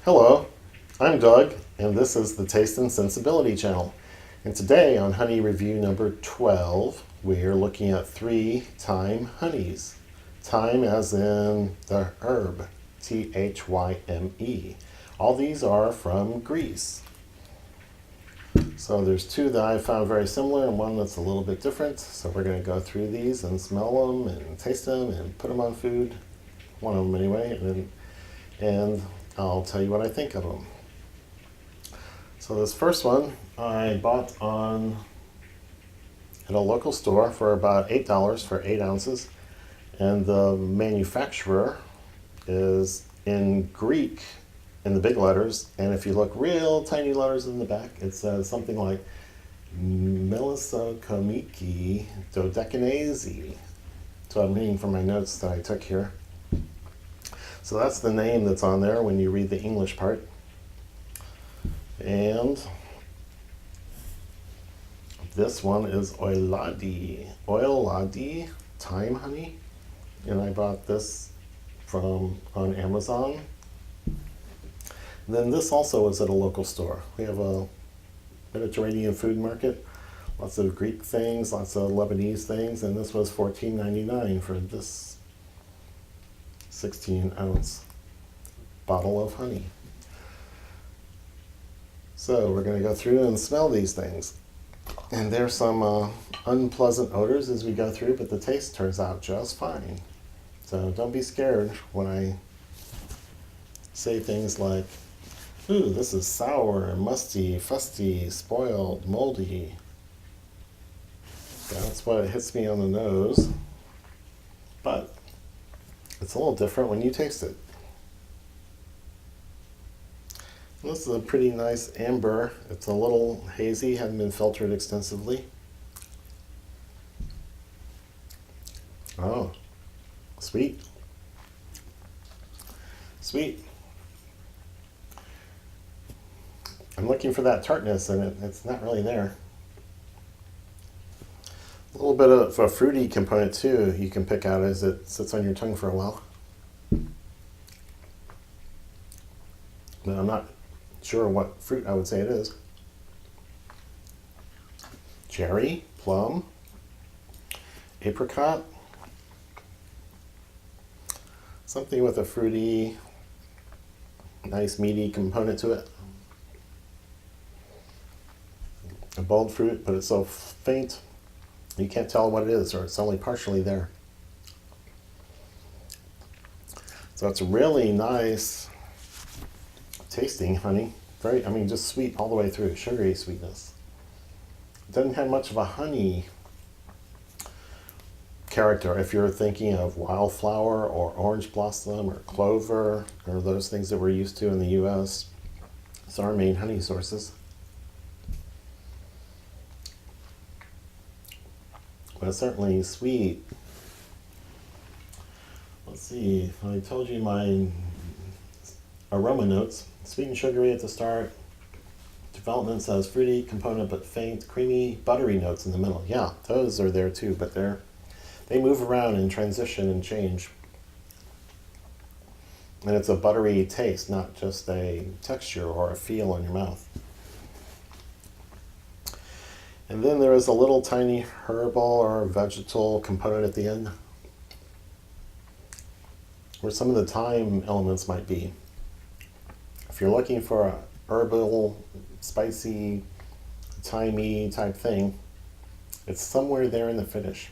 Hello, I'm Doug, and this is the Taste and Sensibility channel. And today on Honey Review number 12, we're looking at 3 thyme honeys. Thyme as in the herb, Thyme. All these are from Greece. So there's 2 that I found very similar and one that's a little bit different. So we're going to go through these and smell them and taste them and put them on food. One of them anyway, and I'll tell you what I think of them. So this first one I bought at a local store for about $8 for 8 ounces. And the manufacturer is in Greek in the big letters. And if you look real tiny letters in the back, it says something like Melissokomiki Dodecanese. So I'm reading from my notes that I took here. So that's the name that's on there when you read the English part. And this one is Oilladi Thyme Honey. And I bought this on Amazon. And then this also was at a local store. We have a Mediterranean food market. Lots of Greek things, lots of Lebanese things. And this was $14.99 for this 16-ounce bottle of honey. So we're going to go through and smell these things. And there's some unpleasant odors as we go through, but the taste turns out just fine. So don't be scared when I say things like, ooh, this is sour, musty, fusty, spoiled, moldy. That's what hits me on the nose. But it's a little different when you taste it. And this is a pretty nice amber. It's a little hazy, hadn't been filtered extensively. Oh, sweet. Sweet. I'm looking for that tartness and it's not really there. A little bit of a fruity component too you can pick out as it sits on your tongue for a while. But I'm not sure what fruit I would say it is. Cherry, plum, apricot. Something with a fruity, nice meaty component to it. A bold fruit, but it's so faint you can't tell what it is, or it's only partially there. So it's really nice tasting honey. Just sweet all the way through, sugary sweetness. It doesn't have much of a honey character if you're thinking of wildflower or orange blossom or clover or those things that we're used to in the US. It's our main honey sources. But it's certainly sweet. Let's see, I told you my aroma notes. Sweet and sugary at the start. Development says fruity component but faint, creamy, buttery notes in the middle. Yeah, those are there too, but they move around and transition and change. And it's a buttery taste, not just a texture or a feel in your mouth. And then there is a little tiny herbal or vegetal component at the end, where some of the thyme elements might be. If you're looking for a herbal, spicy, thymy type thing, it's somewhere there in the finish.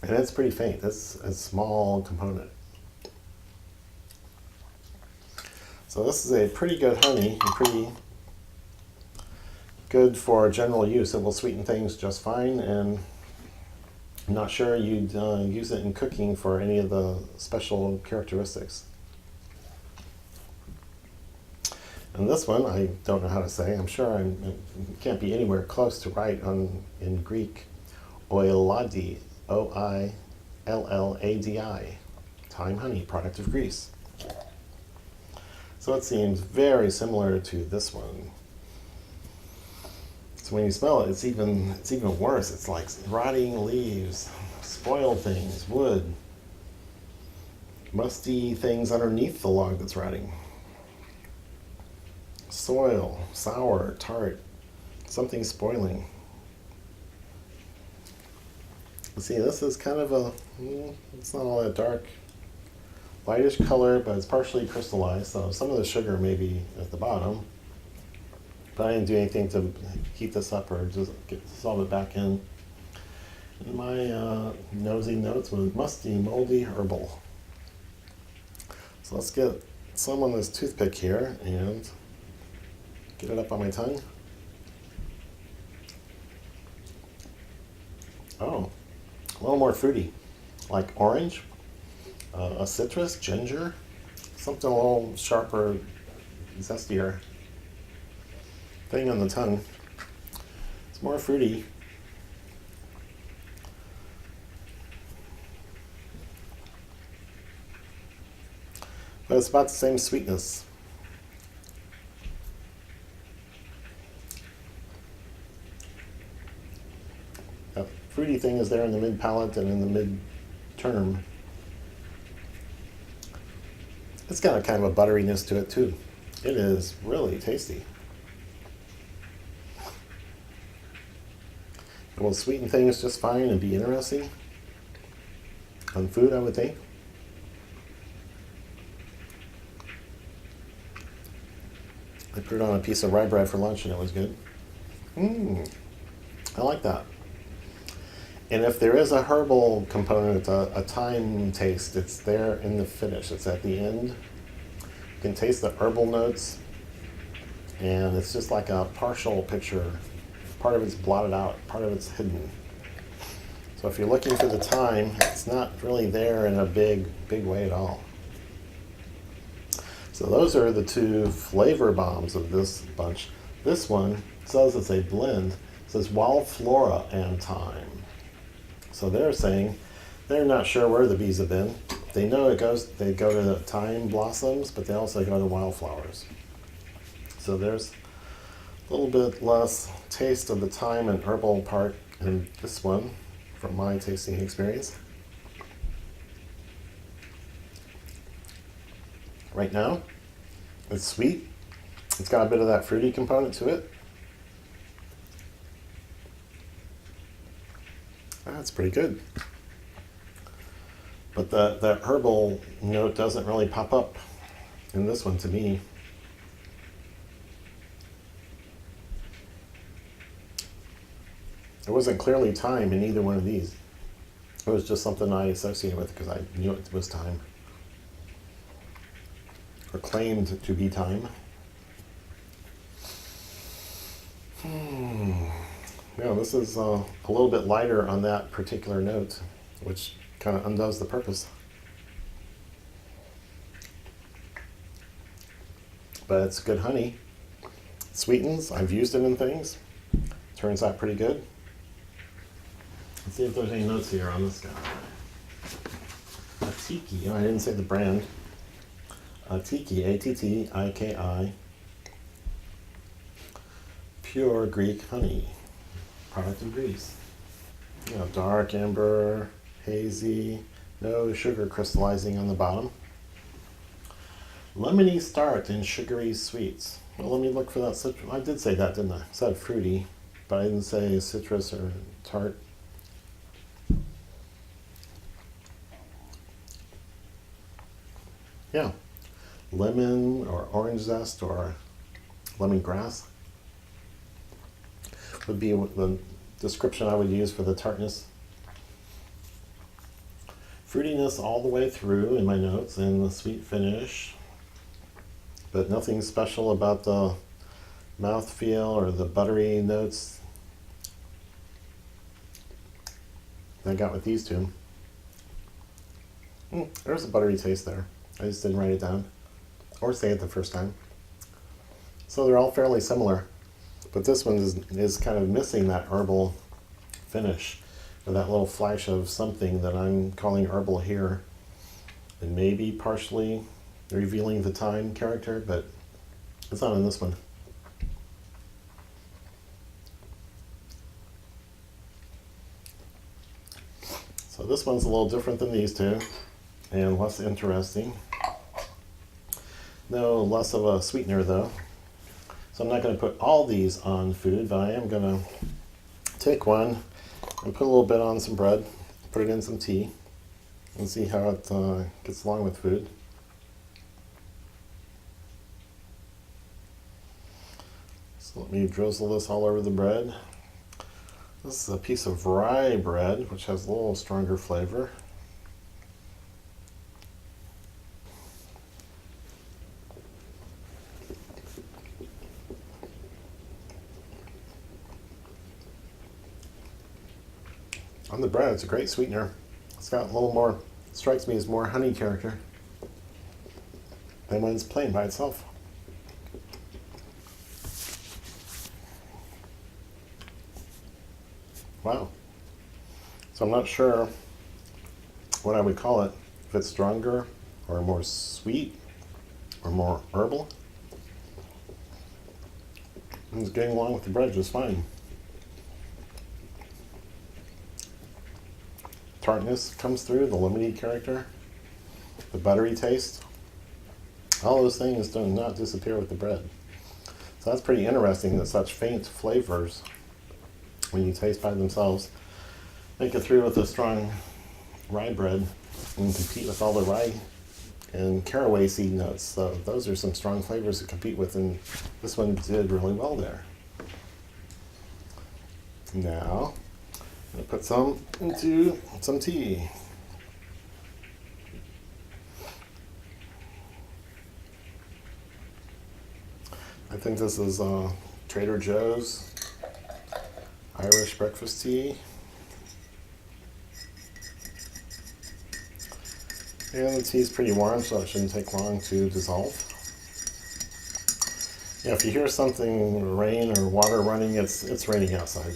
And it's pretty faint. It's a small component. So this is a pretty good honey, and pretty good for general use. It will sweeten things just fine, and I'm not sure you'd use it in cooking for any of the special characteristics. And this one, I don't know how to say. I'm sure it can't be anywhere close to right in Greek. Oilladi, Oilladi, thyme honey, product of Greece. So it seems very similar to this one. So when you smell it, it's even worse. It's like rotting leaves, spoiled things, wood. Musty things underneath the log that's rotting. Soil, sour, tart, something spoiling. See, this is kind of a, it's not all that dark. Lightish color, but it's partially crystallized, so some of the sugar may be at the bottom. But I didn't do anything to heat this up or just dissolve it back in. And my nosy notes was musty, moldy, herbal. So let's get some on this toothpick here and get it up on my tongue. Oh, a little more fruity, like orange, a citrus, ginger, something a little sharper, zestier thing on the tongue. It's more fruity. But it's about the same sweetness. That fruity thing is there in the mid palate and in the mid term. It's got a kind of a butteriness to it too. It is really tasty. It will sweeten things just fine and be interesting on food, I would think. I put it on a piece of rye bread for lunch and it was good. I like that. And if there is a herbal component, a thyme taste, it's there in the finish. It's at the end. You can taste the herbal notes, and it's just like a partial picture. Part of it's blotted out, part of it's hidden. So if you're looking for the thyme, it's not really there in a big way at all. So those are the two flavor bombs of this bunch. This one says it's a blend. It says wild flora and thyme. So they're saying they're not sure where the bees have been. They know they go to the thyme blossoms, but they also go to wildflowers. So there's a little bit less taste of the thyme and herbal part in this one from my tasting experience. Right now, it's sweet. It's got a bit of that fruity component to it. That's pretty good. But that herbal note doesn't really pop up in this one to me. There wasn't clearly thyme in either one of these. It was just something I associated with because I knew it was thyme. Or claimed to be thyme. Yeah, this is a little bit lighter on that particular note, which kind of undoes the purpose. But it's good honey. It sweetens. I've used it in things. Turns out pretty good. Let's see if there's any notes here on this guy. Attiki. Oh, I didn't say the brand. Attiki, A-T-T-I-K-I. Pure Greek honey. Product of Greece. You know, dark amber, hazy, no sugar crystallizing on the bottom. Lemony start and sugary sweets. Well, let me look for that citrus. I did say that, didn't I? I said fruity, but I didn't say citrus or tart. Yeah, lemon or orange zest or lemongrass would be the description I would use for the tartness. Fruitiness all the way through in my notes and the sweet finish, but nothing special about the mouthfeel or the buttery notes that I got with these two. There's a buttery taste there. I just didn't write it down or say it the first time. So they're all fairly similar. But this one is kind of missing that herbal finish, or that little flash of something that I'm calling herbal here. And maybe partially revealing the thyme character, but it's not in this one. So this one's a little different than these two. and less interesting. No less of a sweetener though. So I'm not going to put all these on food, but I am going to take one and put a little bit on some bread, put it in some tea, and see how it gets along with food. So let me drizzle this all over the bread. This is a piece of rye bread, which has a little stronger flavor. On the bread, it's a great sweetener. It's got a little more, strikes me as more honey character than when it's plain by itself. Wow. So I'm not sure what I would call it, if it's stronger or more sweet or more herbal. It's getting along with the bread just fine. Tartness comes through, the lemony character, the buttery taste. All those things do not disappear with the bread. So that's pretty interesting that such faint flavors, when you taste by themselves, make it through with a strong rye bread and compete with all the rye and caraway seed notes. So those are some strong flavors to compete with, and this one did really well there. Now, I'm going to put some into some tea. I think this is Trader Joe's Irish breakfast tea. And the tea is pretty warm, so it shouldn't take long to dissolve. Yeah, if you hear something, rain or water running, it's raining outside.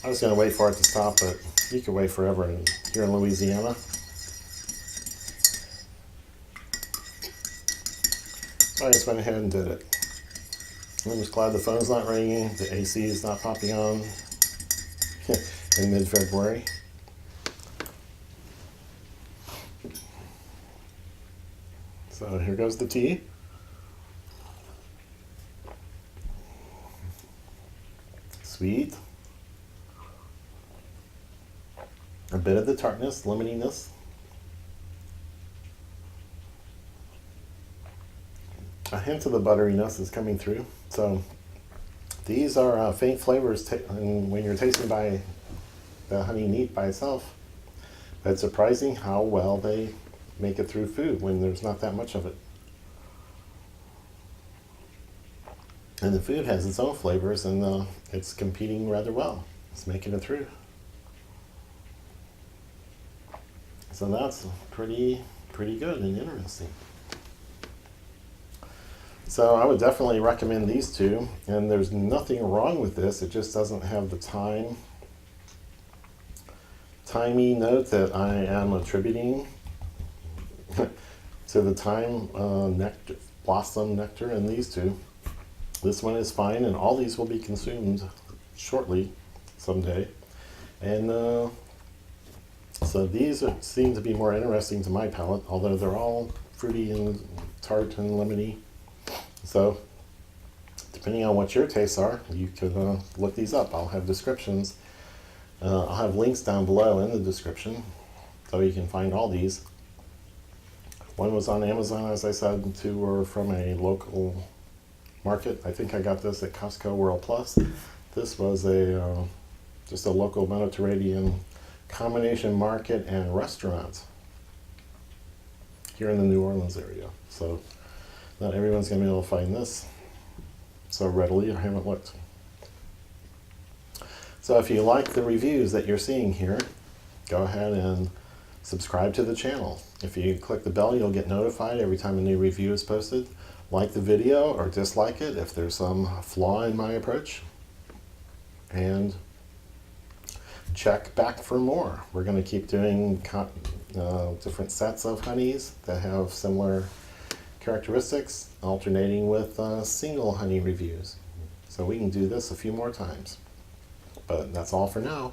I was going to wait for it to stop, but you can wait forever here in Louisiana. So I just went ahead and did it. I'm just glad the phone's not ringing, the AC is not popping on in mid-February. So here goes the tea. Sweet. A bit of the tartness, lemoniness. A hint of the butteriness is coming through. So these are faint flavors when you're tasting by the honey neat by itself. But it's surprising how well they make it through food when there's not that much of it. And the food has its own flavors, and it's competing rather well. It's making it through. So that's pretty good and interesting. So I would definitely recommend these two, and there's nothing wrong with this. It just doesn't have the thymy note that I am attributing to the thyme nectar, blossom nectar in these two. This one is fine, and all these will be consumed shortly, someday. And so these seem to be more interesting to my palate, although they're all fruity and tart and lemony. So depending on what your tastes are, you could look these up. I'll have descriptions. I'll have links down below in the description, so you can find all these. One was on Amazon, as I said. Two were from a local market. I think I got this at Costco World Plus. This was just a local Mediterranean combination market and restaurant here in the New Orleans area. So not everyone's going to be able to find this so readily. I haven't looked. So if you like the reviews that you're seeing here, go ahead and subscribe to the channel. If you click the bell, you'll get notified every time a new review is posted. Like the video or dislike it if there's some flaw in my approach. And check back for more. We're going to keep doing different sets of honeys that have similar characteristics, alternating with single honey reviews. So we can do this a few more times. But that's all for now.